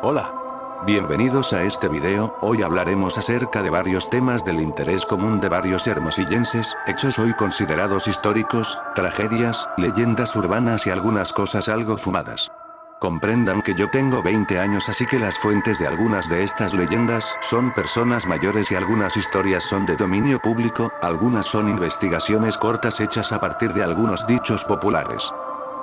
Hola. Bienvenidos a este video. Hoy hablaremos acerca de varios temas del interés común de varios hermosillenses, hechos hoy considerados históricos, tragedias, leyendas urbanas y algunas cosas algo fumadas. Comprendan que yo tengo 20 años, así que las fuentes de algunas de estas leyendas son personas mayores y algunas historias son de dominio público, algunas son investigaciones cortas hechas a partir de algunos dichos populares.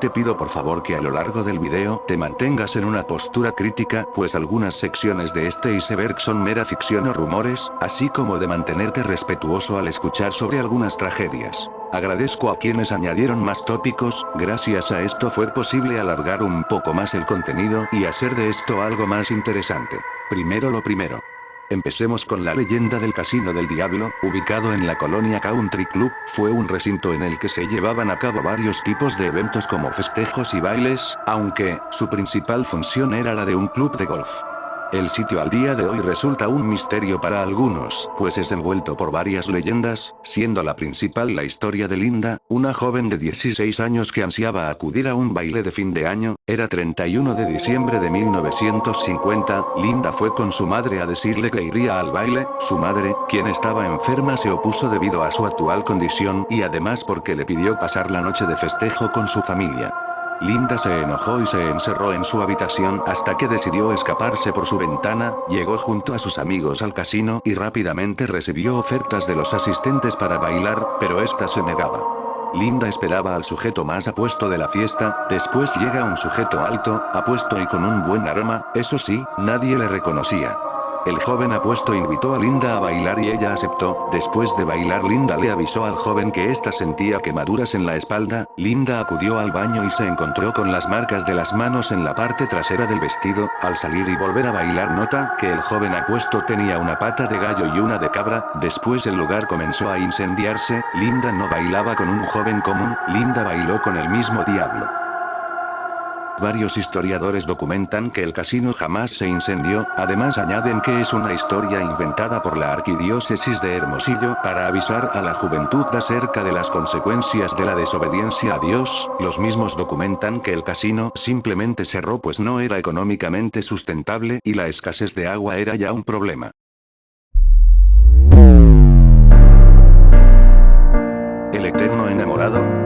Te pido por favor que a lo largo del video te mantengas en una postura crítica, pues algunas secciones de este iceberg son mera ficción o rumores, así como de mantenerte respetuoso al escuchar sobre algunas tragedias. Agradezco a quienes añadieron más tópicos, gracias a esto fue posible alargar un poco más el contenido y hacer de esto algo más interesante. Primero lo primero. Empecemos con la leyenda del Casino del Diablo, ubicado en la colonia Country Club, fue un recinto en el que se llevaban a cabo varios tipos de eventos como festejos y bailes, aunque, su principal función era la de un club de golf. El sitio al día de hoy resulta un misterio para algunos, pues es envuelto por varias leyendas, siendo la principal la historia de Linda, una joven de 16 años que ansiaba acudir a un baile de fin de año. Era 31 de diciembre de 1950, Linda fue con su madre a decirle que iría al baile. Su madre, quien estaba enferma, se opuso debido a su actual condición y además porque le pidió pasar la noche de festejo con su familia. Linda se enojó y se encerró en su habitación hasta que decidió escaparse por su ventana. Llegó junto a sus amigos al casino y rápidamente recibió ofertas de los asistentes para bailar, pero esta se negaba. Linda esperaba al sujeto más apuesto de la fiesta, después llega un sujeto alto, apuesto y con un buen arma, eso sí, nadie le reconocía. El joven apuesto invitó a Linda a bailar y ella aceptó. Después de bailar, Linda le avisó al joven que ésta sentía quemaduras en la espalda. Linda acudió al baño y se encontró con las marcas de las manos en la parte trasera del vestido. Al salir y volver a bailar, nota que el joven apuesto tenía una pata de gallo y una de cabra. Después el lugar comenzó a incendiarse. Linda no bailaba con un joven común, Linda bailó con el mismo diablo. Varios historiadores documentan que el casino jamás se incendió, además añaden que es una historia inventada por la arquidiócesis de Hermosillo para avisar a la juventud acerca de las consecuencias de la desobediencia a Dios. Los mismos documentan que el casino simplemente cerró pues no era económicamente sustentable y la escasez de agua era ya un problema. El eterno enamorado.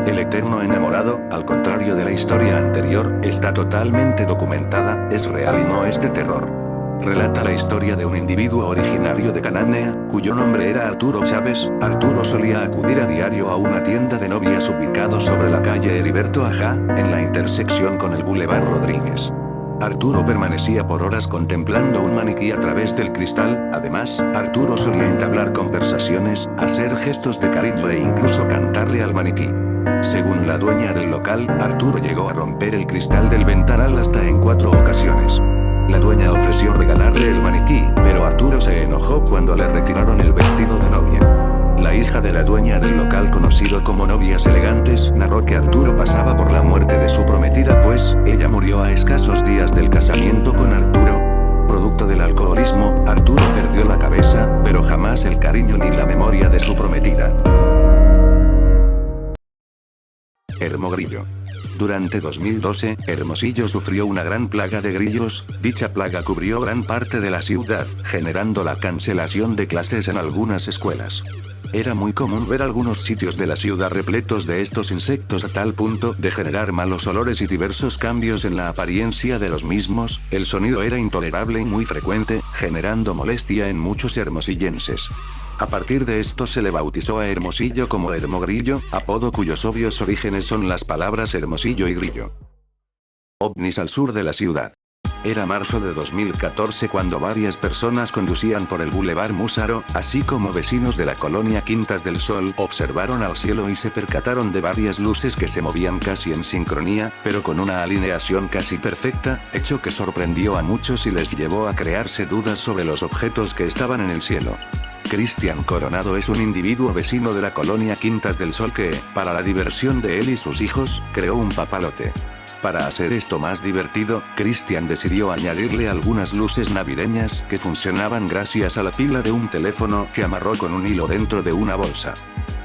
El eterno enamorado, al contrario de la historia anterior, está totalmente documentada, es real y no es de terror. Relata la historia de un individuo originario de Cananea, cuyo nombre era Arturo Chávez. Arturo solía acudir a diario a una tienda de novias ubicado sobre la calle Heriberto Ajá, en la intersección con el Boulevard Rodríguez. Arturo permanecía por horas contemplando un maniquí a través del cristal. Además, Arturo solía entablar conversaciones, hacer gestos de cariño e incluso cantarle al maniquí. Según la dueña del local, Arturo llegó a romper el cristal del ventanal hasta en 4 ocasiones. La dueña ofreció regalarle el maniquí, pero Arturo se enojó cuando le retiraron el vestido de novia. La hija de la dueña del local, conocido como Novias Elegantes, narró que Arturo pasaba por la muerte de su prometida, pues ella murió a escasos días del casamiento con Arturo. Producto del alcoholismo, Arturo perdió la cabeza, pero jamás el cariño ni la memoria de su prometida. Hermogrillo. Durante 2012, Hermosillo sufrió una gran plaga de grillos. Dicha plaga cubrió gran parte de la ciudad, generando la cancelación de clases en algunas escuelas. Era muy común ver algunos sitios de la ciudad repletos de estos insectos a tal punto de generar malos olores y diversos cambios en la apariencia de los mismos. El sonido era intolerable y muy frecuente, generando molestia en muchos hermosillenses. A partir de esto se le bautizó a Hermosillo como Hermogrillo, apodo cuyos obvios orígenes son las palabras hermosillo y grillo. OVNIs al sur de la ciudad. Era marzo de 2014 cuando varias personas conducían por el Boulevard Múzaro, así como vecinos de la colonia Quintas del Sol, observaron al cielo y se percataron de varias luces que se movían casi en sincronía, pero con una alineación casi perfecta, hecho que sorprendió a muchos y les llevó a crearse dudas sobre los objetos que estaban en el cielo. Cristian Coronado es un individuo vecino de la colonia Quintas del Sol que, para la diversión de él y sus hijos, creó un papalote. Para hacer esto más divertido, Cristian decidió añadirle algunas luces navideñas que funcionaban gracias a la pila de un teléfono que amarró con un hilo dentro de una bolsa.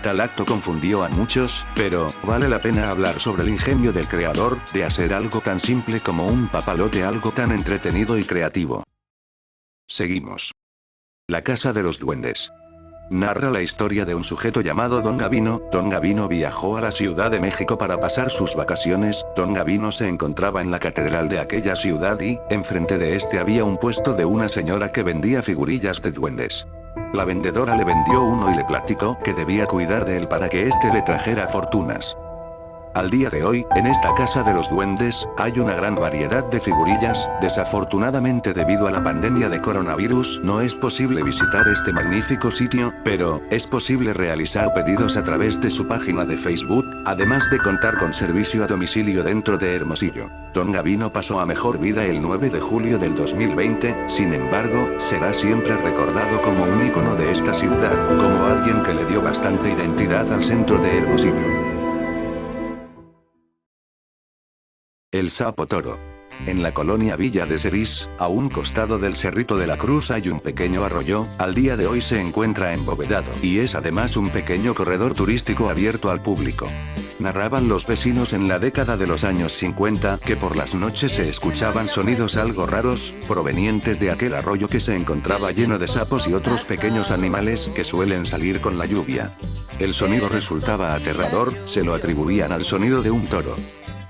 Tal acto confundió a muchos, pero vale la pena hablar sobre el ingenio del creador, de hacer algo tan simple como un papalote algo tan entretenido y creativo. Seguimos. La casa de los duendes. Narra la historia de un sujeto llamado Don Gavino. Don Gavino viajó a la Ciudad de México para pasar sus vacaciones. Don Gavino se encontraba en la catedral de aquella ciudad y, enfrente de este había un puesto de una señora que vendía figurillas de duendes. La vendedora le vendió uno y le platicó que debía cuidar de él para que éste le trajera fortunas. Al día de hoy, en esta casa de los duendes, hay una gran variedad de figurillas. Desafortunadamente, debido a la pandemia de coronavirus, no es posible visitar este magnífico sitio, pero es posible realizar pedidos a través de su página de Facebook, además de contar con servicio a domicilio dentro de Hermosillo. Don Gavino pasó a mejor vida el 9 de julio del 2020, sin embargo, será siempre recordado como un ícono de esta ciudad, como alguien que le dio bastante identidad al centro de Hermosillo. El sapo toro. En la colonia Villa de Cerís, a un costado del Cerrito de la Cruz hay un pequeño arroyo, al día de hoy se encuentra embovedado, y es además un pequeño corredor turístico abierto al público. Narraban los vecinos en la década de los años 50 que por las noches se escuchaban sonidos algo raros, provenientes de aquel arroyo que se encontraba lleno de sapos y otros pequeños animales que suelen salir con la lluvia. El sonido resultaba aterrador, se lo atribuían al sonido de un toro.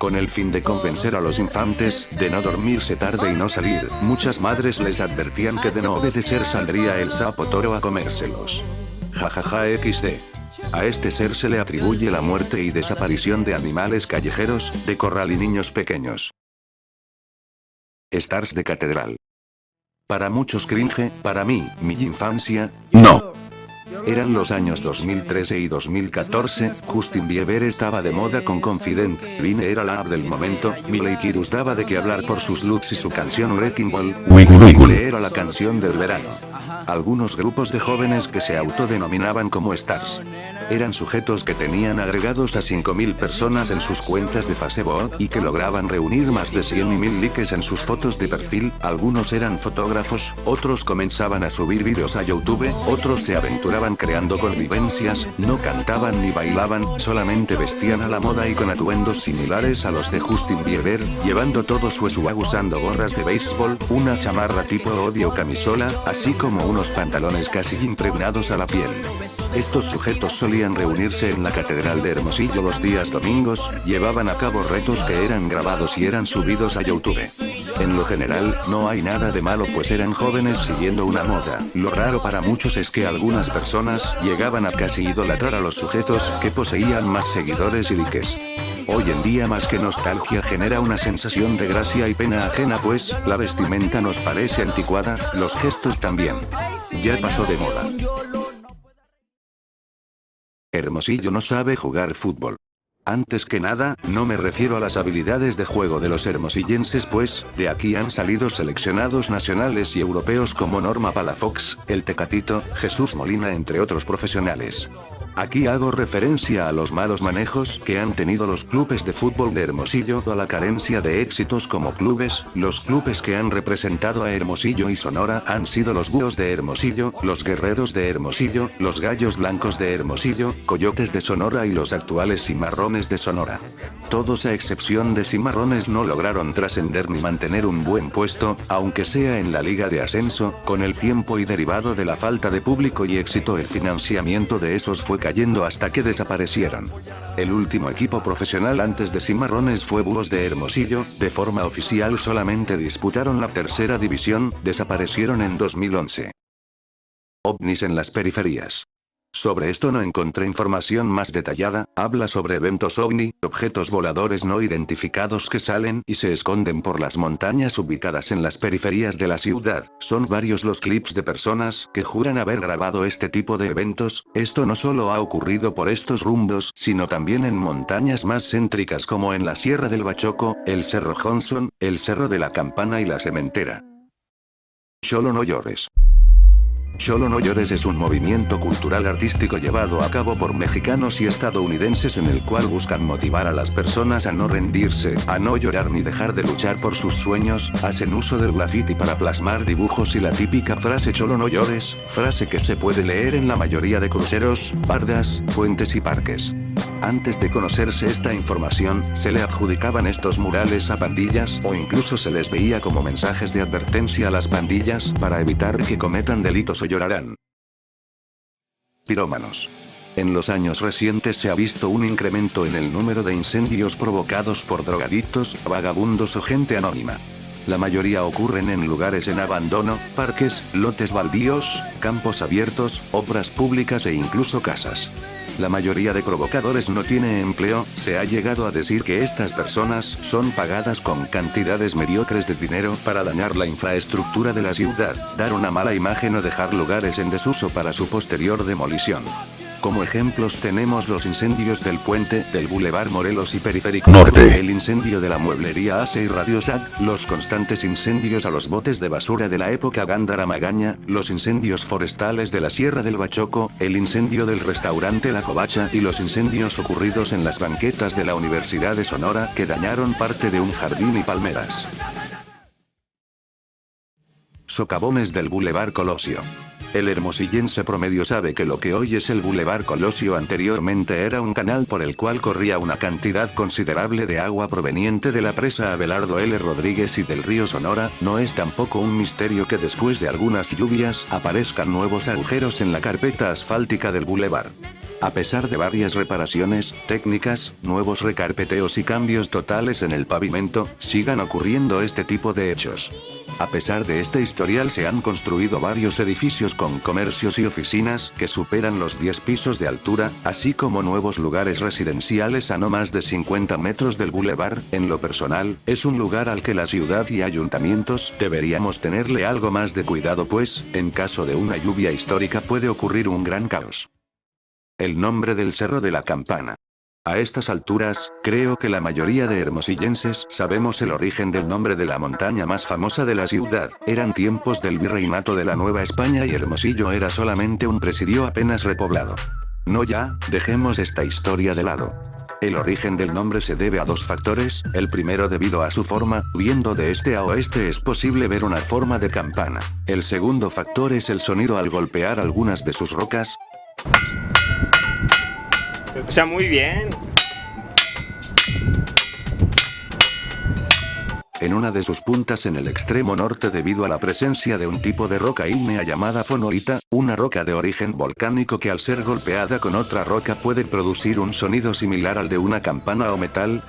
Con el fin de convencer a los infantes de no dormirse tarde y no salir, muchas madres les advertían que de no obedecer saldría el sapo toro a comérselos. Jajaja XD. A este ser se le atribuye la muerte y desaparición de animales callejeros, de corral y niños pequeños. Stars de catedral. Para muchos cringe, para mí, mi infancia, no. Eran los años 2013 y 2014, Justin Bieber estaba de moda con Confident, Vine era la app del momento, Miley Cyrus daba de qué hablar por sus looks y su canción Wrecking Ball, Wiggle era la canción del verano. Algunos grupos de jóvenes que se autodenominaban como Stars. Eran sujetos que tenían agregados a 5.000 personas en sus cuentas de Facebook y que lograban reunir más de 100 y 1.000 likes en sus fotos de perfil. Algunos eran fotógrafos, otros comenzaban a subir vídeos a YouTube, otros se aventuraban creando convivencias, no cantaban ni bailaban, solamente vestían a la moda y con atuendos similares a los de Justin Bieber, llevando todo su swag usando gorras de béisbol, una chamarra tipo hoodie o camisola, así como unos pantalones casi impregnados a la piel. Estos sujetos solían reunirse en la Catedral de Hermosillo los días domingos, llevaban a cabo retos que eran grabados y eran subidos a YouTube. En lo general, no hay nada de malo pues eran jóvenes siguiendo una moda. Lo raro para muchos es que algunas personas llegaban a casi idolatrar a los sujetos que poseían más seguidores y likes. Hoy en día más que nostalgia genera una sensación de gracia y pena ajena pues, la vestimenta nos parece anticuada, los gestos también. Ya pasó de moda. Hermosillo no sabe jugar fútbol. Antes que nada, no me refiero a las habilidades de juego de los hermosillenses pues, de aquí han salido seleccionados nacionales y europeos como Norma Palafox, el Tecatito, Jesús Molina entre otros profesionales. Aquí hago referencia a los malos manejos que han tenido los clubes de fútbol de Hermosillo, a la carencia de éxitos como clubes. Los clubes que han representado a Hermosillo y Sonora han sido los Búhos de Hermosillo, los Guerreros de Hermosillo, los Gallos Blancos de Hermosillo, Coyotes de Sonora y los actuales Cimarrones de Sonora. Todos a excepción de Cimarrones no lograron trascender ni mantener un buen puesto, aunque sea en la liga de ascenso. Con el tiempo y derivado de la falta de público y éxito el financiamiento de esos fue cayendo hasta que desaparecieron. El último equipo profesional antes de Cimarrones fue Búhos de Hermosillo, de forma oficial solamente disputaron la tercera división, desaparecieron en 2011. OVNIs en las periferias. Sobre esto no encontré información más detallada, habla sobre eventos OVNI, objetos voladores no identificados que salen y se esconden por las montañas ubicadas en las periferias de la ciudad. Son varios los clips de personas que juran haber grabado este tipo de eventos. Esto no solo ha ocurrido por estos rumbos, sino también en montañas más céntricas como en la Sierra del Bachoco, el Cerro Johnson, el Cerro de la Campana y la Cementera. Solo no llores. Solo no llores es un movimiento cultural artístico llevado a cabo por mexicanos y estadounidenses en el cual buscan motivar a las personas a no rendirse, a no llorar ni dejar de luchar por sus sueños. Hacen uso del graffiti para plasmar dibujos y la típica frase "Cholo no llores", frase que se puede leer en la mayoría de cruceros, bardas, puentes y parques. Antes de conocerse esta información, se le adjudicaban estos murales a pandillas o incluso se les veía como mensajes de advertencia a las pandillas para evitar que cometan delitos o llorarán. Pirómanos. En los años recientes se ha visto un incremento en el número de incendios provocados por drogadictos, vagabundos o gente anónima. La mayoría ocurren en lugares en abandono, parques, lotes baldíos, campos abiertos, obras públicas e incluso casas. La mayoría de provocadores no tiene empleo, se ha llegado a decir que estas personas son pagadas con cantidades mediocres de dinero para dañar la infraestructura de la ciudad, dar una mala imagen o dejar lugares en desuso para su posterior demolición. Como ejemplos tenemos los incendios del puente, del Boulevard Morelos y Periférico Norte, el incendio de la mueblería Ace y Radio Shack, los constantes incendios a los botes de basura de la época Gándara Magaña, los incendios forestales de la Sierra del Bachoco, el incendio del restaurante La Covacha y los incendios ocurridos en las banquetas de la Universidad de Sonora que dañaron parte de un jardín y palmeras. Socavones del Boulevard Colosio. El hermosillense promedio sabe que lo que hoy es el Boulevard Colosio anteriormente era un canal por el cual corría una cantidad considerable de agua proveniente de la presa Abelardo L. Rodríguez y del río Sonora. No es tampoco un misterio que después de algunas lluvias aparezcan nuevos agujeros en la carpeta asfáltica del boulevard. A pesar de varias reparaciones técnicas, nuevos recarpeteos y cambios totales en el pavimento, sigan ocurriendo este tipo de hechos. A pesar de este historial se han construido varios edificios con comercios y oficinas que superan los 10 pisos de altura, así como nuevos lugares residenciales a no más de 50 metros del boulevard. En lo personal, es un lugar al que la ciudad y ayuntamientos deberíamos tenerle algo más de cuidado pues, en caso de una lluvia histórica puede ocurrir un gran caos. El nombre del Cerro de la Campana. A estas alturas, creo que la mayoría de hermosillenses sabemos el origen del nombre de la montaña más famosa de la ciudad. Eran tiempos del virreinato de la Nueva España y Hermosillo era solamente un presidio apenas repoblado. No ya, dejemos esta historia de lado. El origen del nombre se debe a dos factores, el primero debido a su forma, viendo de este a oeste es posible ver una forma de campana. El segundo factor es el sonido al golpear algunas de sus rocas. Se escucha muy bien. En una de sus puntas en el extremo norte debido a la presencia de un tipo de roca ígnea llamada fonolita, una roca de origen volcánico que al ser golpeada con otra roca puede producir un sonido similar al de una campana o metal.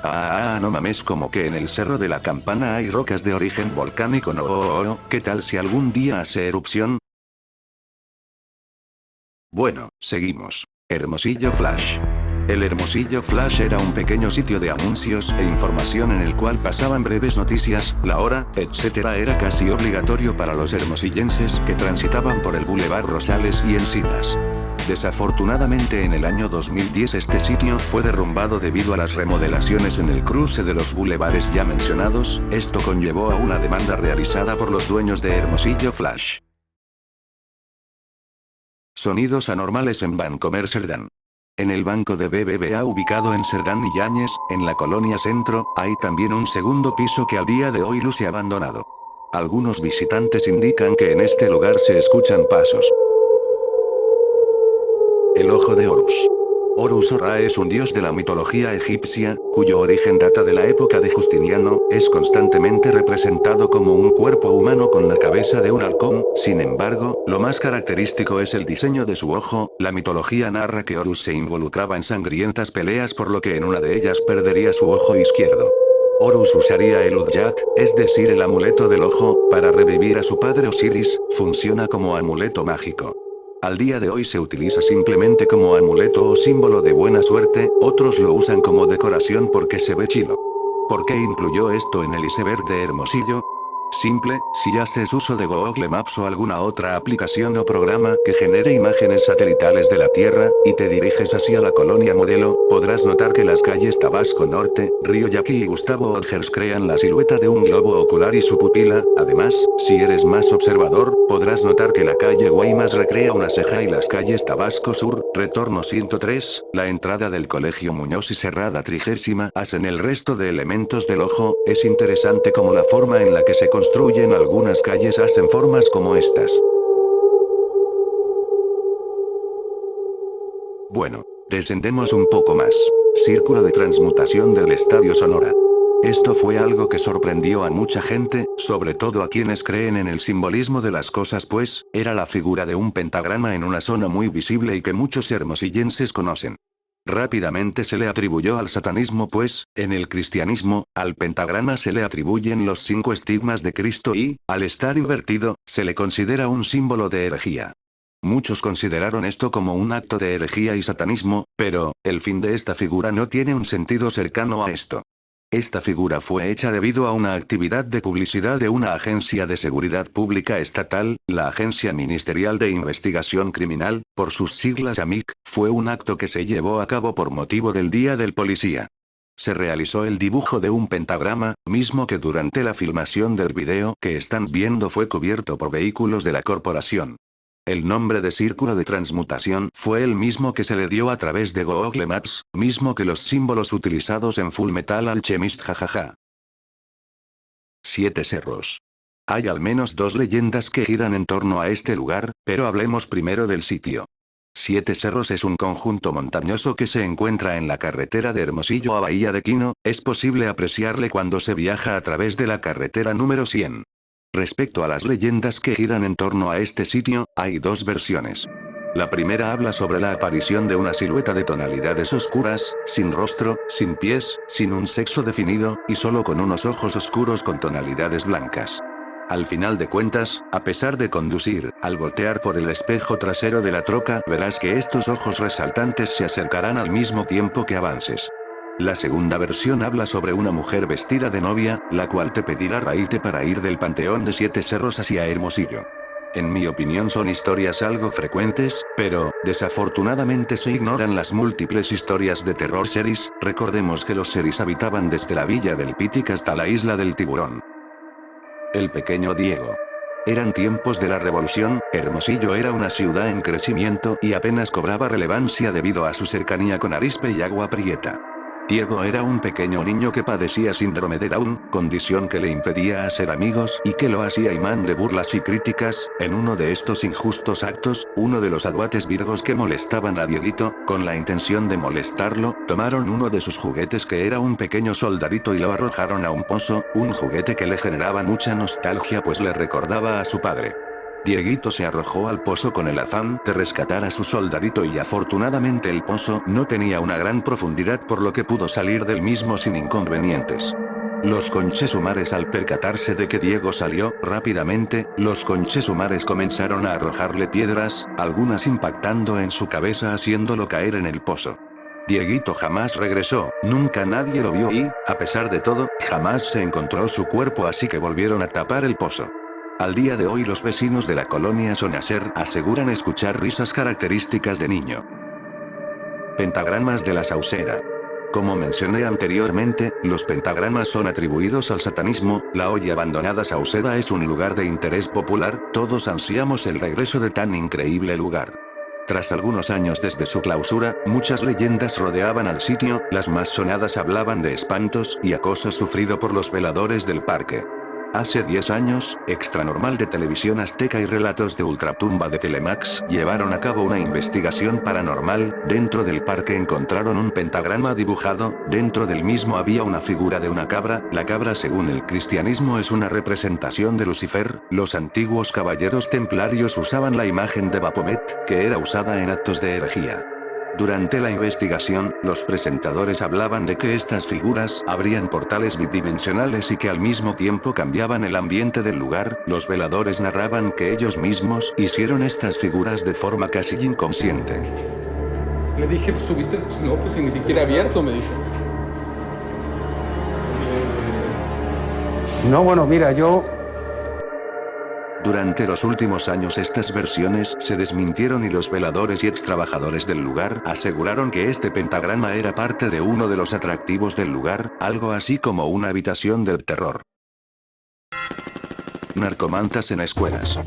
No mames, como que en el Cerro de la Campana hay rocas de origen volcánico. No, ¿qué tal si algún día hace erupción? Bueno, seguimos. Hermosillo Flash. El Hermosillo Flash era un pequeño sitio de anuncios e información en el cual pasaban breves noticias, la hora, etc. Era casi obligatorio para los hermosillenses que transitaban por el Boulevard Rosales y Encinas. Desafortunadamente en el año 2010 este sitio fue derrumbado debido a las remodelaciones en el cruce de los bulevares ya mencionados. Esto conllevó a una demanda realizada por los dueños de Hermosillo Flash. Sonidos anormales en Bancomer Cerdán. En el banco de BBVA ubicado en Cerdán y Yáñez, en la colonia Centro, hay también un segundo piso que al día de hoy luce abandonado. Algunos visitantes indican que en este lugar se escuchan pasos. El ojo de Horus. Horus o Ra es un dios de la mitología egipcia, cuyo origen data de la época de Justiniano. Es constantemente representado como un cuerpo humano con la cabeza de un halcón. Sin embargo, lo más característico es el diseño de su ojo. La mitología narra que Horus se involucraba en sangrientas peleas por lo que en una de ellas perdería su ojo izquierdo. Horus usaría el Udyat, es decir el amuleto del ojo, para revivir a su padre Osiris. Funciona como amuleto mágico. Al día de hoy se utiliza simplemente como amuleto o símbolo de buena suerte, otros lo usan como decoración porque se ve chilo. ¿Por qué incluyó esto en el iceberg de Hermosillo? Simple, si haces uso de Google Maps o alguna otra aplicación o programa que genere imágenes satelitales de la Tierra, y te diriges hacia la colonia modelo, podrás notar que las calles Tabasco Norte, Río Yaqui y Gustavo Adolfo crean la silueta de un globo ocular y su pupila. Además, si eres más observador, podrás notar que la calle Guaymas recrea una ceja y las calles Tabasco Sur, Retorno 103, la entrada del Colegio Muñoz y Cerrada 30 hacen el resto de elementos del ojo. Es interesante como la forma en la que se construyen algunas calles hacen formas como estas. Bueno, descendemos un poco más. Círculo de transmutación del Estadio Sonora. Esto fue algo que sorprendió a mucha gente, sobre todo a quienes creen en el simbolismo de las cosas, pues, era la figura de un pentagrama en una zona muy visible y que muchos hermosillenses conocen. Rápidamente se le atribuyó al satanismo, pues, en el cristianismo, al pentagrama se le atribuyen los 5 estigmas de Cristo y, al estar invertido, se le considera un símbolo de herejía. Muchos consideraron esto como un acto de herejía y satanismo, pero, el fin de esta figura no tiene un sentido cercano a esto. Esta figura fue hecha debido a una actividad de publicidad de una agencia de seguridad pública estatal, la Agencia Ministerial de Investigación Criminal, por sus siglas AMIC, fue un acto que se llevó a cabo por motivo del Día del Policía. Se realizó el dibujo de un pentagrama, mismo que durante la filmación del video que están viendo fue cubierto por vehículos de la corporación. El nombre de círculo de transmutación fue el mismo que se le dio a través de Google Maps, mismo que los símbolos utilizados en Full Metal Alchemist, jajaja. 7 cerros. Hay al menos 2 leyendas que giran en torno a este lugar, pero hablemos primero del sitio. 7 Cerros es un conjunto montañoso que se encuentra en la carretera de Hermosillo a Bahía de Quino, es posible apreciarle cuando se viaja a través de la carretera número 100. Respecto a las leyendas que giran en torno a este sitio, hay 2 versiones. La primera habla sobre la aparición de una silueta de tonalidades oscuras, sin rostro, sin pies, sin un sexo definido, y solo con unos ojos oscuros con tonalidades blancas. Al final de cuentas, a pesar de conducir, al voltear por el espejo trasero de la troca, verás que estos ojos resaltantes se acercarán al mismo tiempo que avances. La segunda versión habla sobre una mujer vestida de novia, la cual te pedirá raíte para ir del panteón de 7 cerros hacia Hermosillo. En mi opinión son historias algo frecuentes, pero, desafortunadamente se ignoran las múltiples historias de terror series. Recordemos que los series habitaban desde la villa del Pitic hasta la isla del Tiburón. El pequeño Diego. Eran tiempos de la revolución, Hermosillo era una ciudad en crecimiento y apenas cobraba relevancia debido a su cercanía con Arizpe y Agua Prieta. Diego era un pequeño niño que padecía síndrome de Down, condición que le impedía hacer amigos y que lo hacía imán de burlas y críticas. En uno de estos injustos actos, uno de los aguates virgos que molestaban a Dieguito, con la intención de molestarlo, tomaron uno de sus juguetes que era un pequeño soldadito y lo arrojaron a un pozo, un juguete que le generaba mucha nostalgia pues le recordaba a su padre. Dieguito se arrojó al pozo con el afán de rescatar a su soldadito y afortunadamente el pozo no tenía una gran profundidad por lo que pudo salir del mismo sin inconvenientes. Los conchesumares al percatarse de que Diego salió rápidamente, los conchesumares comenzaron a arrojarle piedras, algunas impactando en su cabeza haciéndolo caer en el pozo. Dieguito jamás regresó, nunca nadie lo vio y, a pesar de todo, jamás se encontró su cuerpo así que volvieron a tapar el pozo. Al día de hoy los vecinos de la colonia Sonacer aseguran escuchar risas características de niño. Pentagramas de la Sauceda. Como mencioné anteriormente, los pentagramas son atribuidos al satanismo. La hoy abandonada Sauceda es un lugar de interés popular, todos ansiamos el regreso de tan increíble lugar. Tras algunos años desde su clausura, muchas leyendas rodeaban al sitio, las más sonadas hablaban de espantos y acoso sufrido por los veladores del parque. Hace 10 años, Extranormal de Televisión Azteca y Relatos de Ultratumba de Telemax llevaron a cabo una investigación paranormal. Dentro del parque encontraron un pentagrama dibujado, dentro del mismo había una figura de una cabra. La cabra según el cristianismo es una representación de Lucifer. Los antiguos caballeros templarios usaban la imagen de Baphomet, que era usada en actos de herejía. Durante la investigación, los presentadores hablaban de que estas figuras abrían portales bidimensionales y que al mismo tiempo cambiaban el ambiente del lugar. Los veladores narraban que ellos mismos hicieron estas figuras de forma casi inconsciente. Le dije, ¿subiste? No, pues ni siquiera abierto, me dice. No, bueno, mira, yo Durante los últimos años estas versiones se desmintieron y los veladores y extrabajadores del lugar aseguraron que este pentagrama era parte de uno de los atractivos del lugar, algo así como una habitación del terror. Narcomantas en escuelas.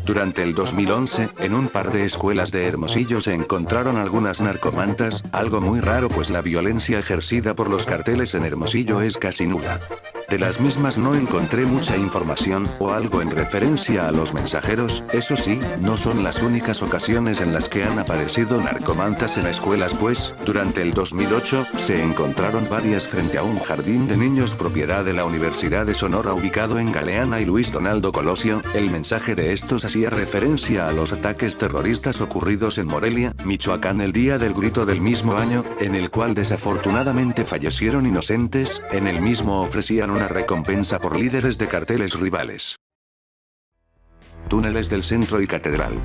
Durante el 2011, en un par de escuelas de Hermosillo se encontraron algunas narcomantas, algo muy raro pues la violencia ejercida por los carteles en Hermosillo es casi nula. De las mismas no encontré mucha información, o algo en referencia a los mensajeros, eso sí, no son las únicas ocasiones en las que han aparecido narcomantas en escuelas pues, durante el 2008, se encontraron varias frente a un jardín de niños propiedad de la Universidad de Sonora ubicado en Galeana y Luis Donaldo Colosio, el mensaje de estos hacía referencia a los ataques terroristas ocurridos en Morelia, Michoacán el día del grito del mismo año, en el cual desafortunadamente fallecieron inocentes, en el mismo ofrecían una recompensa por líderes de carteles rivales. Túneles del centro y catedral.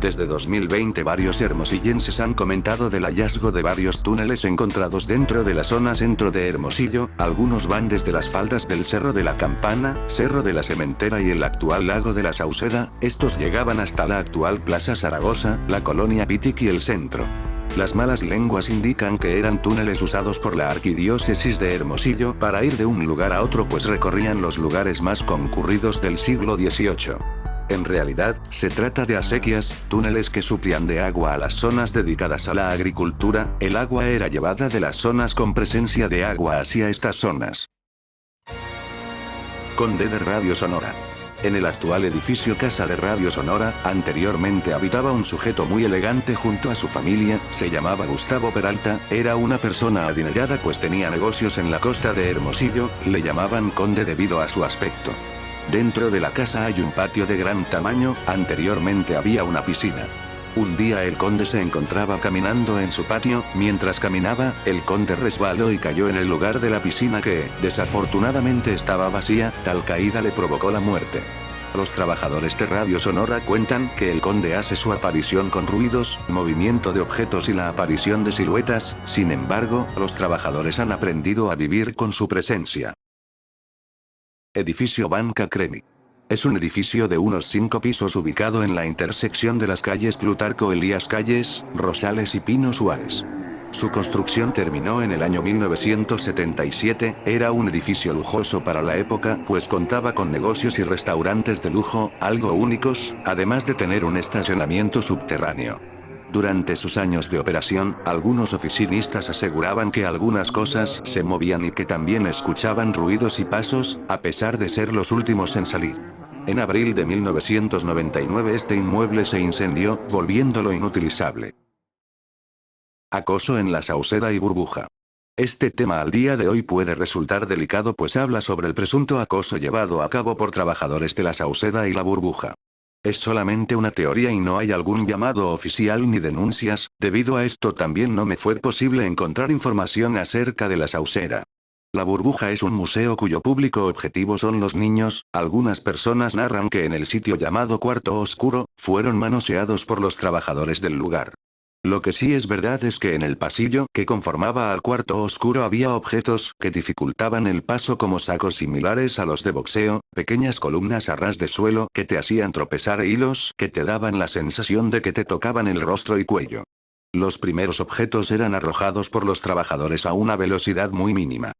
Desde 2020 varios hermosillenses han comentado del hallazgo de varios túneles encontrados dentro de la zona centro de Hermosillo, algunos van desde las faldas del Cerro de la Campana, Cerro de la Cementera y el actual Lago de la Sauceda, estos llegaban hasta la actual Plaza Zaragoza, la colonia Pitic y el centro. Las malas lenguas indican que eran túneles usados por la arquidiócesis de Hermosillo para ir de un lugar a otro pues recorrían los lugares más concurridos del siglo XVIII. En realidad, se trata de acequias, túneles que suplían de agua a las zonas dedicadas a la agricultura, el agua era llevada de las zonas con presencia de agua hacia estas zonas. Conde de Radio Sonora. En el actual edificio Casa de Radio Sonora, anteriormente habitaba un sujeto muy elegante junto a su familia, se llamaba Gustavo Peralta, era una persona adinerada pues tenía negocios en la costa de Hermosillo, le llamaban Conde debido a su aspecto. Dentro de la casa hay un patio de gran tamaño, anteriormente había una piscina. Un día el conde se encontraba caminando en su patio, mientras caminaba, el conde resbaló y cayó en el lugar de la piscina que, desafortunadamente estaba vacía, tal caída le provocó la muerte. Los trabajadores de Radio Sonora cuentan que el conde hace su aparición con ruidos, movimiento de objetos y la aparición de siluetas, sin embargo, los trabajadores han aprendido a vivir con su presencia. Edificio Banca Cremi. Es un edificio de unos 5 pisos ubicado en la intersección de las calles Plutarco Elías Calles, Rosales y Pino Suárez. Su construcción terminó en el año 1977, era un edificio lujoso para la época, pues contaba con negocios y restaurantes de lujo, algo únicos, además de tener un estacionamiento subterráneo. Durante sus años de operación, algunos oficinistas aseguraban que algunas cosas se movían y que también escuchaban ruidos y pasos, a pesar de ser los últimos en salir. En abril de 1999 este inmueble se incendió, volviéndolo inutilizable. Acoso en la Sauceda y Burbuja. Este tema al día de hoy puede resultar delicado pues habla sobre el presunto acoso llevado a cabo por trabajadores de la Sauceda y la Burbuja. Es solamente una teoría y no hay algún llamado oficial ni denuncias, debido a esto también no me fue posible encontrar información acerca de la Sauceda. La Burbuja es un museo cuyo público objetivo son los niños, algunas personas narran que en el sitio llamado Cuarto Oscuro, fueron manoseados por los trabajadores del lugar. Lo que sí es verdad es que en el pasillo que conformaba al cuarto oscuro había objetos que dificultaban el paso como sacos similares a los de boxeo, pequeñas columnas a ras de suelo que te hacían tropezar e hilos que te daban la sensación de que te tocaban el rostro y cuello. Los primeros objetos eran arrojados por los trabajadores a una velocidad muy mínima.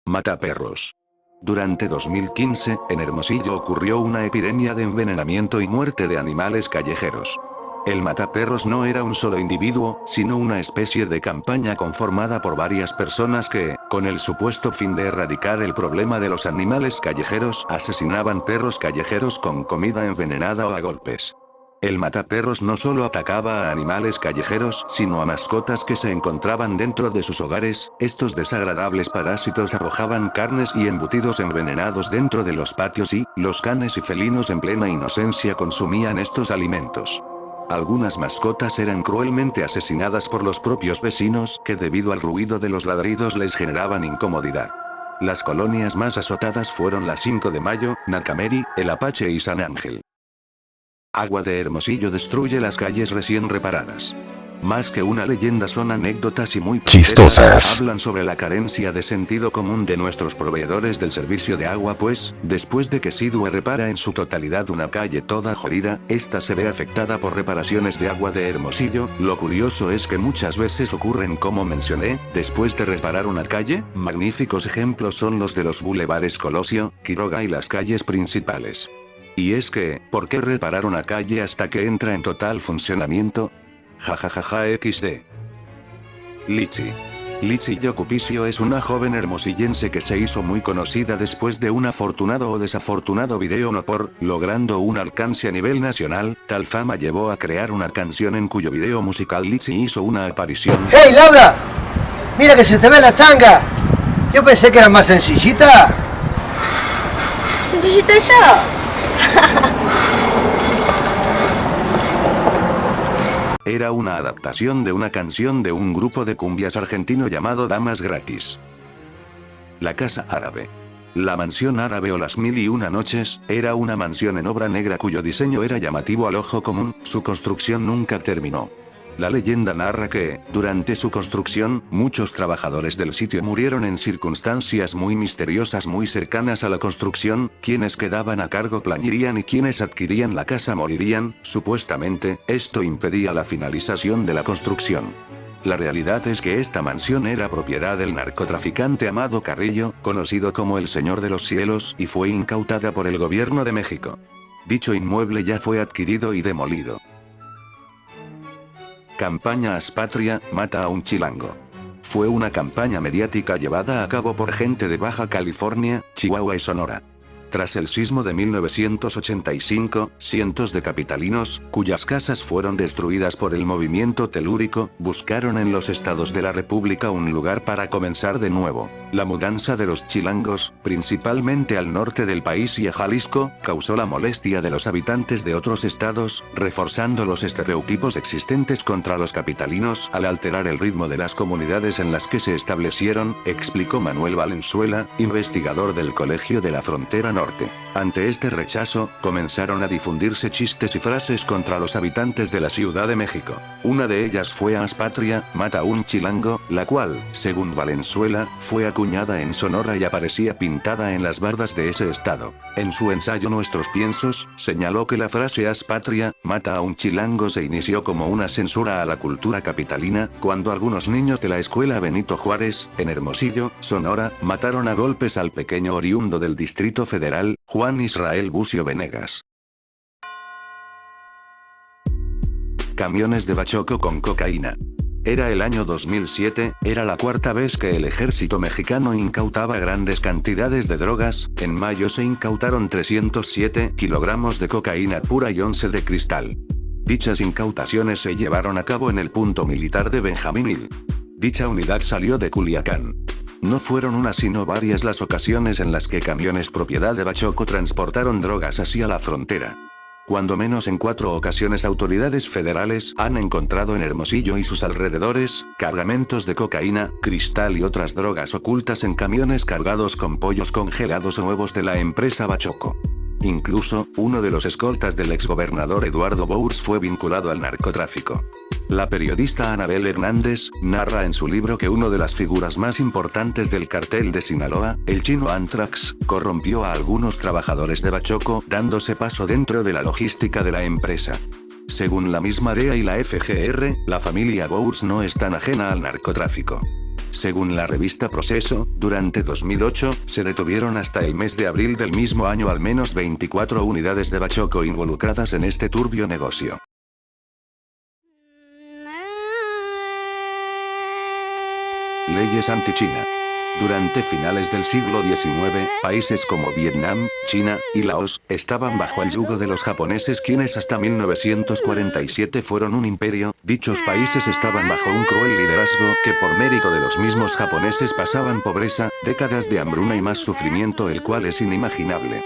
Mataperros. Durante 2015, en Hermosillo ocurrió una epidemia de envenenamiento y muerte de animales callejeros. El mataperros no era un solo individuo, sino una especie de campaña conformada por varias personas que, con el supuesto fin de erradicar el problema de los animales callejeros, asesinaban perros callejeros con comida envenenada o a golpes. El mataperros no solo atacaba a animales callejeros, sino a mascotas que se encontraban dentro de sus hogares, estos desagradables parásitos arrojaban carnes y embutidos envenenados dentro de los patios y, los canes y felinos en plena inocencia consumían estos alimentos. Algunas mascotas eran cruelmente asesinadas por los propios vecinos que debido al ruido de los ladridos les generaban incomodidad. Las colonias más azotadas fueron la 5 de Mayo, Nacameri, El Apache y San Ángel. Agua de Hermosillo destruye las calles recién reparadas. Más que una leyenda son anécdotas y muy chistosas. Hablan sobre la carencia de sentido común de nuestros proveedores del servicio de agua, pues, después de que Sidue repara en su totalidad una calle toda jodida, esta se ve afectada por reparaciones de agua de Hermosillo. Lo curioso es que muchas veces ocurren como mencioné, después de reparar una calle. Magníficos ejemplos son los de los bulevares Colosio, Quiroga y las calles principales. Y es que, ¿por qué reparar una calle hasta que entra en total funcionamiento? Jajajaja XD. Lichi Yocupicio es una joven hermosillense que se hizo muy conocida después de un afortunado o desafortunado video no por, logrando un alcance a nivel nacional. Tal fama llevó a crear una canción en cuyo video musical Lichi hizo una aparición. ¡Hey, Laura! ¡Mira que se te ve la changa! Yo pensé que era más sencillita. ¿Sencillita yo? Era una adaptación de una canción de un grupo de cumbias argentino llamado Damas Gratis. La Casa Árabe. La Mansión Árabe o Las Mil y Una Noches, era una mansión en obra negra cuyo diseño era llamativo al ojo común. Su construcción nunca terminó. La leyenda narra que, durante su construcción, muchos trabajadores del sitio murieron en circunstancias muy misteriosas muy cercanas a la construcción. Quienes quedaban a cargo planearían y quienes adquirían la casa morirían. Supuestamente, esto impedía la finalización de la construcción. La realidad es que esta mansión era propiedad del narcotraficante Amado Carrillo, conocido como el Señor de los Cielos, y fue incautada por el gobierno de México. Dicho inmueble ya fue adquirido y demolido. Campaña Haz Patria, mata a un chilango. Fue una campaña mediática llevada a cabo por gente de Baja California, Chihuahua y Sonora. Tras el sismo de 1985, cientos de capitalinos, cuyas casas fueron destruidas por el movimiento telúrico, buscaron en los estados de la República un lugar para comenzar de nuevo. La mudanza de los chilangos, principalmente al norte del país y a Jalisco, causó la molestia de los habitantes de otros estados, reforzando los estereotipos existentes contra los capitalinos al alterar el ritmo de las comunidades en las que se establecieron, explicó Manuel Valenzuela, investigador del Colegio de la Frontera Norte. Ante este rechazo, comenzaron a difundirse chistes y frases contra los habitantes de la Ciudad de México. Una de ellas fue Haz Patria, mata a un chilango, la cual, según Valenzuela, fue acuñada en Sonora y aparecía pintada en las bardas de ese estado. En su ensayo Nuestros Piensos, señaló que la frase Haz Patria, mata a un chilango se inició como una censura a la cultura capitalina, cuando algunos niños de la escuela Benito Juárez, en Hermosillo, Sonora, mataron a golpes al pequeño oriundo del Distrito Federal, Juan Israel Bucio Venegas. Camiones de bachoco con cocaína. Era el año 2007, era la cuarta vez que el ejército mexicano incautaba grandes cantidades de drogas. En mayo se incautaron 307 kilogramos de cocaína pura y 11 de cristal. Dichas incautaciones se llevaron a cabo en el punto militar de Benjamín Hill. Dicha unidad salió de Culiacán. No fueron una sino varias las ocasiones en las que camiones propiedad de Bachoco transportaron drogas hacia la frontera. Cuando menos en 4 ocasiones autoridades federales han encontrado en Hermosillo y sus alrededores, cargamentos de cocaína, cristal y otras drogas ocultas en camiones cargados con pollos congelados o huevos de la empresa Bachoco. Incluso, uno de los escoltas del exgobernador Eduardo Bours fue vinculado al narcotráfico. La periodista Anabel Hernández, narra en su libro que uno de las figuras más importantes del cartel de Sinaloa, el chino Antrax, corrompió a algunos trabajadores de Bachoco, dándose paso dentro de la logística de la empresa. Según la misma DEA y la FGR, la familia Bours no es tan ajena al narcotráfico. Según la revista Proceso, durante 2008, se detuvieron hasta el mes de abril del mismo año al menos 24 unidades de Bachoco involucradas en este turbio negocio. Leyes anti-China. Durante finales del siglo XIX, países como Vietnam, China y Laos estaban bajo el yugo de los japoneses, quienes hasta 1947 fueron un imperio. Dichos países estaban bajo un cruel liderazgo que por mérito de los mismos japoneses pasaban pobreza, décadas de hambruna y más sufrimiento, el cual es inimaginable.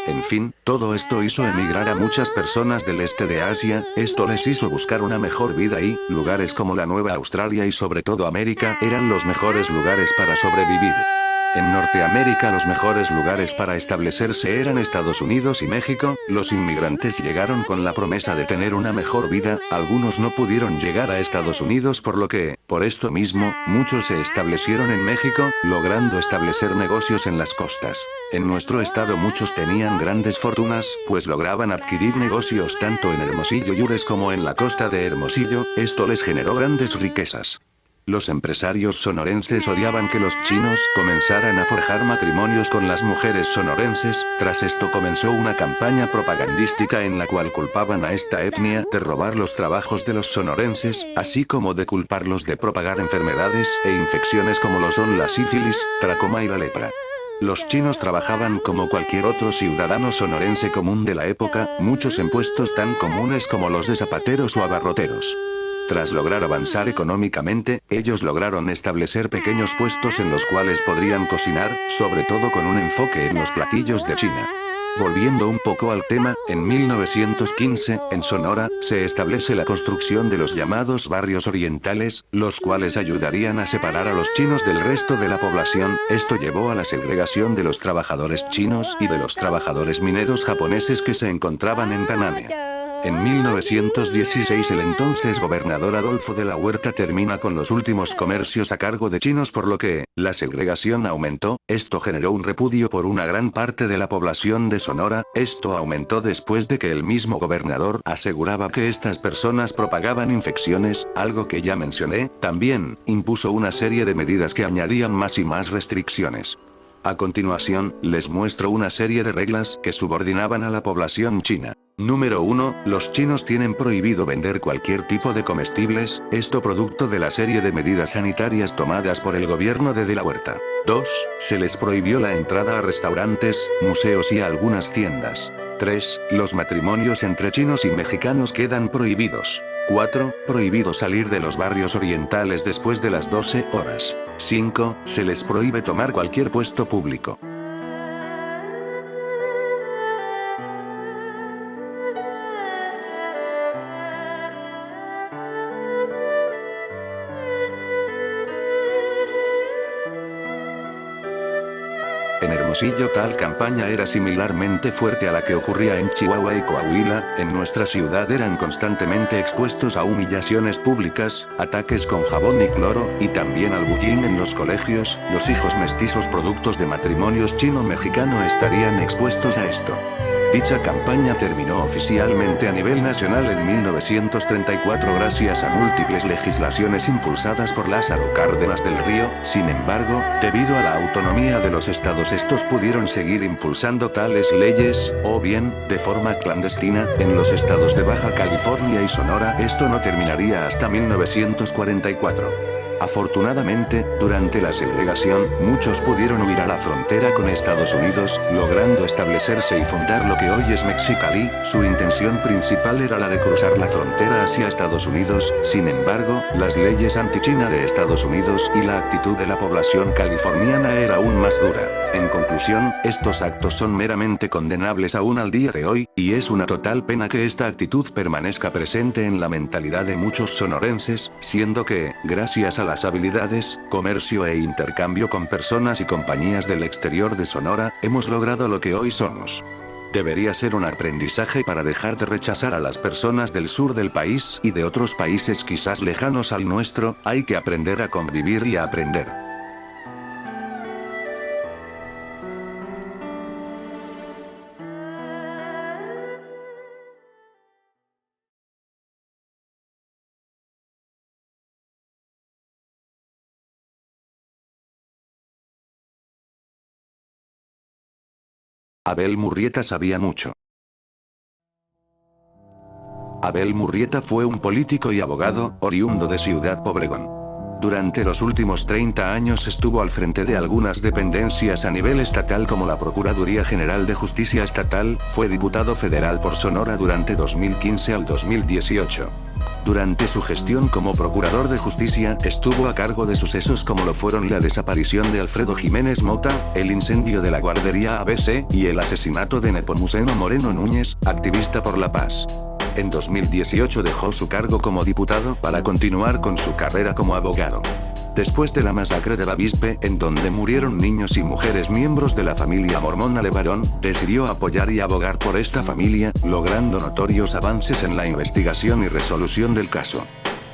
En fin, todo esto hizo emigrar a muchas personas del este de Asia. Esto les hizo buscar una mejor vida y, lugares como la Nueva Australia y sobre todo América, eran los mejores lugares para sobrevivir. En Norteamérica los mejores lugares para establecerse eran Estados Unidos y México. Los inmigrantes llegaron con la promesa de tener una mejor vida, algunos no pudieron llegar a Estados Unidos por lo que, por esto mismo, muchos se establecieron en México, logrando establecer negocios en las costas. En nuestro estado muchos tenían grandes fortunas, pues lograban adquirir negocios tanto en Hermosillo Yures como en la costa de Hermosillo, esto les generó grandes riquezas. Los empresarios sonorenses odiaban que los chinos comenzaran a forjar matrimonios con las mujeres sonorenses. Tras esto comenzó una campaña propagandística en la cual culpaban a esta etnia de robar los trabajos de los sonorenses, así como de culparlos de propagar enfermedades e infecciones como lo son la sífilis, tracoma y la lepra. Los chinos trabajaban como cualquier otro ciudadano sonorense común de la época, muchos en puestos tan comunes como los de zapateros o abarroteros. Tras lograr avanzar económicamente, ellos lograron establecer pequeños puestos en los cuales podrían cocinar, sobre todo con un enfoque en los platillos de China. Volviendo un poco al tema, en 1915, en Sonora, se establece la construcción de los llamados barrios orientales, los cuales ayudarían a separar a los chinos del resto de la población. Esto llevó a la segregación de los trabajadores chinos y de los trabajadores mineros japoneses que se encontraban en Cananea. En 1916 el entonces gobernador Adolfo de la Huerta termina con los últimos comercios a cargo de chinos por lo que, la segregación aumentó, esto generó un repudio por una gran parte de la población de Sonora, esto aumentó después de que el mismo gobernador aseguraba que estas personas propagaban infecciones, algo que ya mencioné, también, impuso una serie de medidas que añadían más y más restricciones. A continuación, les muestro una serie de reglas que subordinaban a la población china. Número 1. Los chinos tienen prohibido vender cualquier tipo de comestibles, esto producto de la serie de medidas sanitarias tomadas por el gobierno de la Huerta. 2. Se les prohibió la entrada a restaurantes, museos y a algunas tiendas. 3. Los matrimonios entre chinos y mexicanos quedan prohibidos. 4. Prohibido salir de los barrios orientales después de las 12 horas. 5. Se les prohíbe tomar cualquier puesto público. En Hermosillo tal campaña era similarmente fuerte a la que ocurría en Chihuahua y Coahuila. En nuestra ciudad eran constantemente expuestos a humillaciones públicas, ataques con jabón y cloro, y también al bullying en los colegios. Los hijos mestizos productos de matrimonios chino-mexicano estarían expuestos a esto. Dicha campaña terminó oficialmente a nivel nacional en 1934 gracias a múltiples legislaciones impulsadas por Lázaro Cárdenas del Río. Sin embargo, debido a la autonomía de los estados estos pudieron seguir impulsando tales leyes, o bien, de forma clandestina, en los estados de Baja California y Sonora. Esto no terminaría hasta 1944. Afortunadamente, durante la segregación, muchos pudieron huir a la frontera con Estados Unidos, logrando establecerse y fundar lo que hoy es Mexicali. Su intención principal era la de cruzar la frontera hacia Estados Unidos. Sin embargo, las leyes anti-China de Estados Unidos y la actitud de la población californiana era aún más dura. En conclusión, estos actos son meramente condenables aún al día de hoy, y es una total pena que esta actitud permanezca presente en la mentalidad de muchos sonorenses, siendo que, gracias a las habilidades, comercio e intercambio con personas y compañías del exterior de Sonora, hemos logrado lo que hoy somos. Debería ser un aprendizaje para dejar de rechazar a las personas del sur del país y de otros países quizás lejanos al nuestro. Hay que aprender a convivir y a aprender. Abel Murrieta sabía mucho. Abel Murrieta fue un político y abogado, oriundo de Ciudad Obregón. Durante los últimos 30 años estuvo al frente de algunas dependencias a nivel estatal como la Procuraduría General de Justicia Estatal, fue diputado federal por Sonora durante 2015 al 2018. Durante su gestión como Procurador de Justicia, estuvo a cargo de sucesos como lo fueron la desaparición de Alfredo Jiménez Mota, el incendio de la guardería ABC, y el asesinato de Nepomuceno Moreno Núñez, activista por la paz. En 2018 dejó su cargo como diputado para continuar con su carrera como abogado. Después de la masacre de Bavispe, en donde murieron niños y mujeres miembros de la familia mormona LeBaron, decidió apoyar y abogar por esta familia, logrando notorios avances en la investigación y resolución del caso.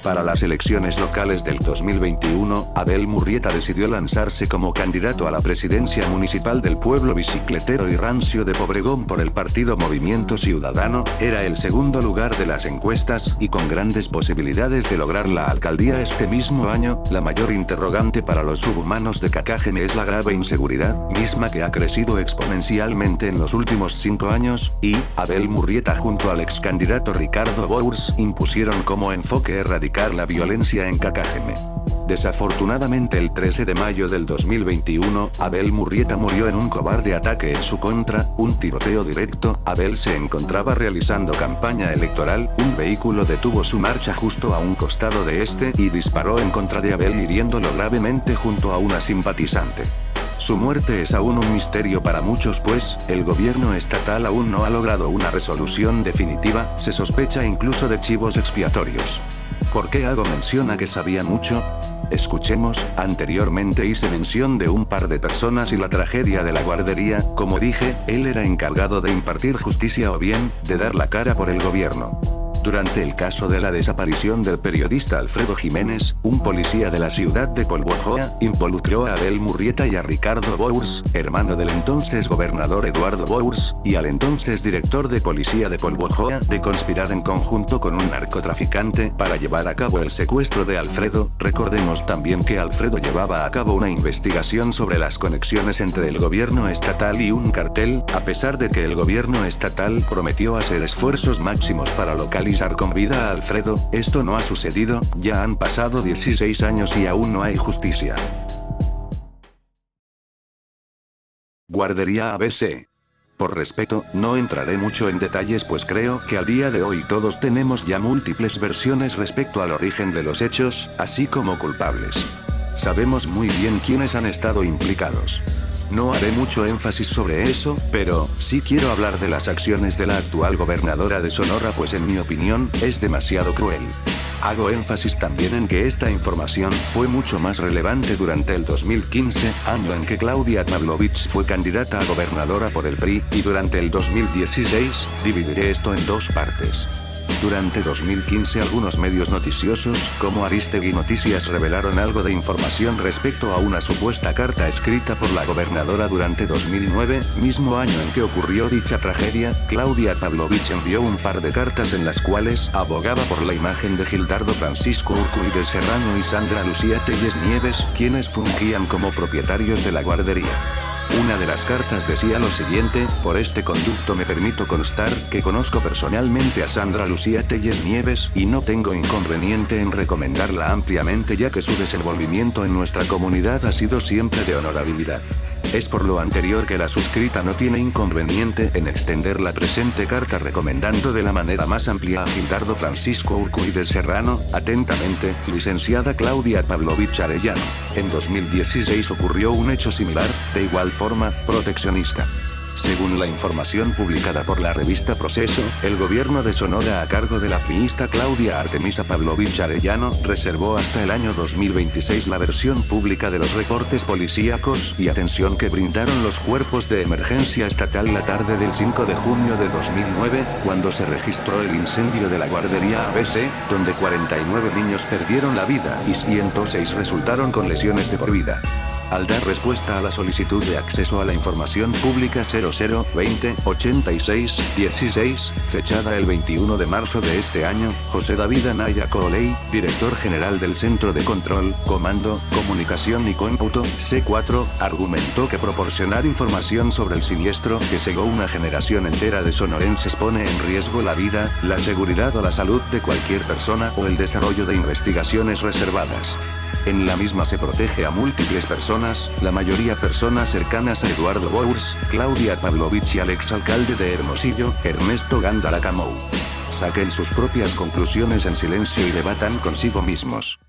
Para las elecciones locales del 2021, Abel Murrieta decidió lanzarse como candidato a la presidencia municipal del pueblo bicicletero y rancio de Pobregón por el partido Movimiento Ciudadano. Era el segundo lugar de las encuestas, y con grandes posibilidades de lograr la alcaldía este mismo año. La mayor interrogante para los subhumanos de Cacájeme es la grave inseguridad, misma que ha crecido exponencialmente en los últimos 5 años, y Abel Murrieta junto al ex candidato Ricardo Bours impusieron como enfoque erradicar la violencia en Cacájeme. Desafortunadamente el 13 de mayo del 2021, Abel Murrieta murió en un cobarde ataque en su contra, un tiroteo directo. Abel se encontraba realizando campaña electoral, un vehículo detuvo su marcha justo a un costado de este y disparó en contra de Abel hiriéndolo gravemente junto a una simpatizante. Su muerte es aún un misterio para muchos, pues el gobierno estatal aún no ha logrado una resolución definitiva. Se sospecha incluso de chivos expiatorios. ¿Por qué hago mención a que sabía mucho? Escuchemos. Anteriormente hice mención de un par de personas y la tragedia de la guardería. Como dije, él era encargado de impartir justicia o bien, de dar la cara por el gobierno. Durante el caso de la desaparición del periodista Alfredo Jiménez, un policía de la ciudad de Polvojoa involucró a Abel Murrieta y a Ricardo Bours, hermano del entonces gobernador Eduardo Bours, y al entonces director de policía de Polvojoa, de conspirar en conjunto con un narcotraficante para llevar a cabo el secuestro de Alfredo. Recordemos también que Alfredo llevaba a cabo una investigación sobre las conexiones entre el gobierno estatal y un cartel, a pesar de que el gobierno estatal prometió hacer esfuerzos máximos para localizar con vida a Alfredo. Esto no ha sucedido. Ya han pasado 16 años y aún no hay justicia. Guardería ABC. Por respeto, no entraré mucho en detalles, pues creo que al día de hoy todos tenemos ya múltiples versiones respecto al origen de los hechos, así como culpables. Sabemos muy bien quiénes han estado implicados. No haré mucho énfasis sobre eso, pero sí quiero hablar de las acciones de la actual gobernadora de Sonora, pues en mi opinión, es demasiado cruel. Hago énfasis también en que esta información fue mucho más relevante durante el 2015, año en que Claudia Pavlovich fue candidata a gobernadora por el PRI, y durante el 2016, dividiré esto en dos partes. Durante 2015 algunos medios noticiosos, como Aristegui Noticias, revelaron algo de información respecto a una supuesta carta escrita por la gobernadora durante 2009, mismo año en que ocurrió dicha tragedia. Claudia Pavlovich envió un par de cartas en las cuales abogaba por la imagen de Gildardo Francisco Urcuy de Serrano y Sandra Lucía Telles Nieves, quienes fungían como propietarios de la guardería. Una de las cartas decía lo siguiente: por este conducto me permito constar que conozco personalmente a Sandra Lucía Telles Nieves, y no tengo inconveniente en recomendarla ampliamente, ya que su desenvolvimiento en nuestra comunidad ha sido siempre de honorabilidad. Es por lo anterior que la suscrita no tiene inconveniente en extender la presente carta recomendando de la manera más amplia a Gildardo Francisco Urcuy de Serrano. Atentamente, licenciada Claudia Pavlovich Arellano. En 2016 ocurrió un hecho similar, de igual forma, proteccionista. Según la información publicada por la revista Proceso, el gobierno de Sonora a cargo de la priista Claudia Artemisa Pavlovich Arellano reservó hasta el año 2026 la versión pública de los reportes policíacos y atención que brindaron los cuerpos de emergencia estatal la tarde del 5 de junio de 2009, cuando se registró el incendio de la guardería ABC, donde 49 niños perdieron la vida y 106 resultaron con lesiones de por vida. Al dar respuesta a la solicitud de acceso a la información pública 00208616, fechada el 21 de marzo de este año, José David Anaya Coley, director general del Centro de Control, Comando, Comunicación y Cómputo, C4, argumentó que proporcionar información sobre el siniestro que cegó una generación entera de sonorenses pone en riesgo la vida, la seguridad o la salud de cualquier persona o el desarrollo de investigaciones reservadas. En la misma se protege a múltiples personas, la mayoría personas cercanas a Eduardo Bours, Claudia Pavlovich y al exalcalde de Hermosillo, Ernesto Gándara Camou. Saquen sus propias conclusiones en silencio y debatan consigo mismos.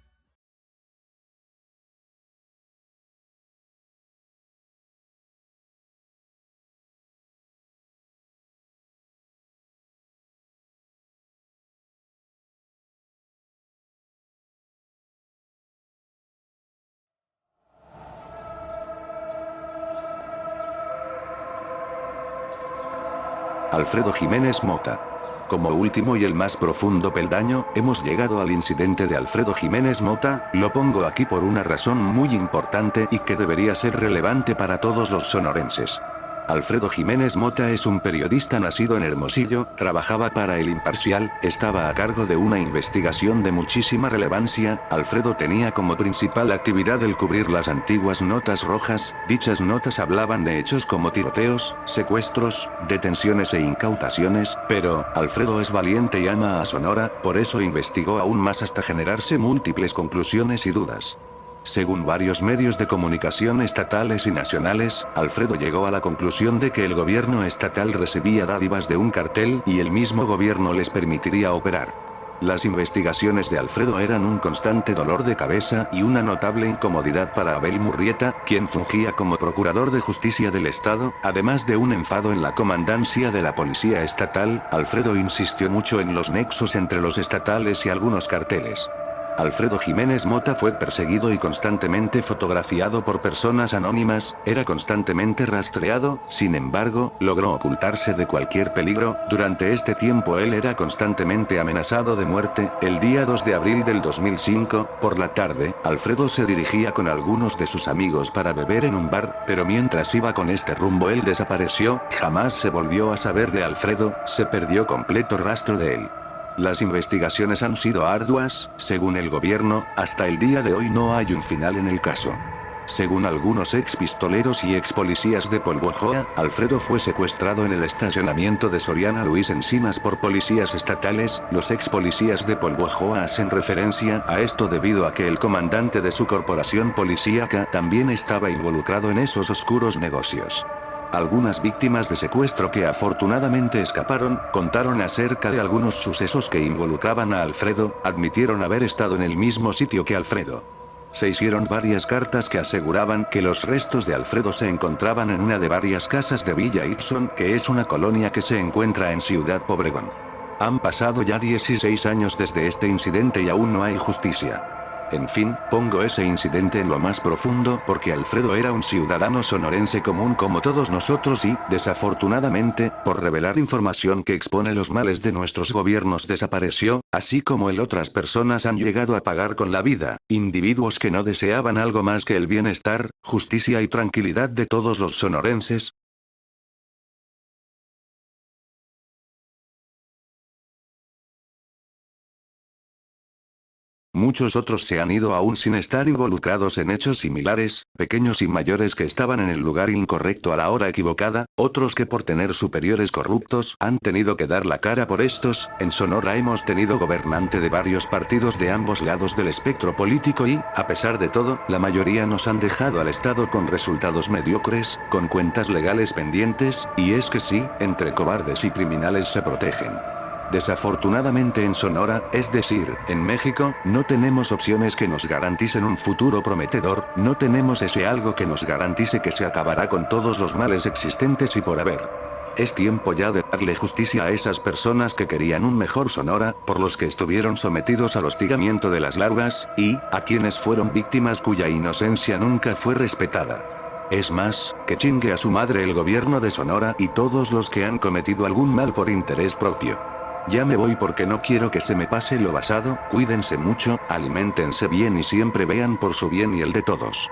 Alfredo Jiménez Mota. Como último y el más profundo peldaño, hemos llegado al incidente de Alfredo Jiménez Mota. Lo pongo aquí por una razón muy importante y que debería ser relevante para todos los sonorenses. Alfredo Jiménez Mota es un periodista nacido en Hermosillo, trabajaba para El Imparcial, estaba a cargo de una investigación de muchísima relevancia. Alfredo tenía como principal actividad el cubrir las antiguas notas rojas. Dichas notas hablaban de hechos como tiroteos, secuestros, detenciones e incautaciones, pero Alfredo es valiente y ama a Sonora, por eso investigó aún más hasta generarse múltiples conclusiones y dudas. Según varios medios de comunicación estatales y nacionales, Alfredo llegó a la conclusión de que el gobierno estatal recibía dádivas de un cartel y el mismo gobierno les permitiría operar. Las investigaciones de Alfredo eran un constante dolor de cabeza y una notable incomodidad para Abel Murrieta, quien fungía como procurador de justicia del estado, además de un enfado en la comandancia de la policía estatal. Alfredo insistió mucho en los nexos entre los estatales y algunos carteles. Alfredo Jiménez Mota fue perseguido y constantemente fotografiado por personas anónimas, era constantemente rastreado, sin embargo, logró ocultarse de cualquier peligro. Durante este tiempo él era constantemente amenazado de muerte. El día 2 de abril del 2005, por la tarde, Alfredo se dirigía con algunos de sus amigos para beber en un bar, pero mientras iba con este rumbo él desapareció, jamás se volvió a saber de Alfredo, se perdió completo rastro de él. Las investigaciones han sido arduas, según el gobierno, hasta el día de hoy no hay un final en el caso. Según algunos ex pistoleros y ex policías de Polvojoa, Alfredo fue secuestrado en el estacionamiento de Soriana Luis Encinas por policías estatales. Los ex policías de Polvojoa hacen referencia a esto debido a que el comandante de su corporación policíaca también estaba involucrado en esos oscuros negocios. Algunas víctimas de secuestro que afortunadamente escaparon, contaron acerca de algunos sucesos que involucraban a Alfredo, admitieron haber estado en el mismo sitio que Alfredo. Se hicieron varias cartas que aseguraban que los restos de Alfredo se encontraban en una de varias casas de Villa Ibson, que es una colonia que se encuentra en Ciudad Obregón. Han pasado ya 16 años desde este incidente y aún no hay justicia. En fin, pongo ese incidente en lo más profundo porque Alfredo era un ciudadano sonorense común como todos nosotros y, desafortunadamente, por revelar información que expone los males de nuestros gobiernos desapareció, así como él otras personas han llegado a pagar con la vida, individuos que no deseaban algo más que el bienestar, justicia y tranquilidad de todos los sonorenses. Muchos otros se han ido aún sin estar involucrados en hechos similares, pequeños y mayores que estaban en el lugar incorrecto a la hora equivocada, otros que por tener superiores corruptos han tenido que dar la cara por estos. En Sonora hemos tenido gobernante de varios partidos de ambos lados del espectro político y, a pesar de todo, la mayoría nos han dejado al Estado con resultados mediocres, con cuentas legales pendientes, y es que sí, entre cobardes y criminales se protegen. Desafortunadamente en Sonora, es decir, en México, no tenemos opciones que nos garanticen un futuro prometedor, no tenemos ese algo que nos garantice que se acabará con todos los males existentes y por haber. Es tiempo ya de darle justicia a esas personas que querían un mejor Sonora, por los que estuvieron sometidos al hostigamiento de las larvas, y, a quienes fueron víctimas cuya inocencia nunca fue respetada. Es más, que chingue a su madre el gobierno de Sonora y todos los que han cometido algún mal por interés propio. Ya me voy porque no quiero que se me pase lo pasado. Cuídense mucho, aliméntense bien y siempre vean por su bien y el de todos.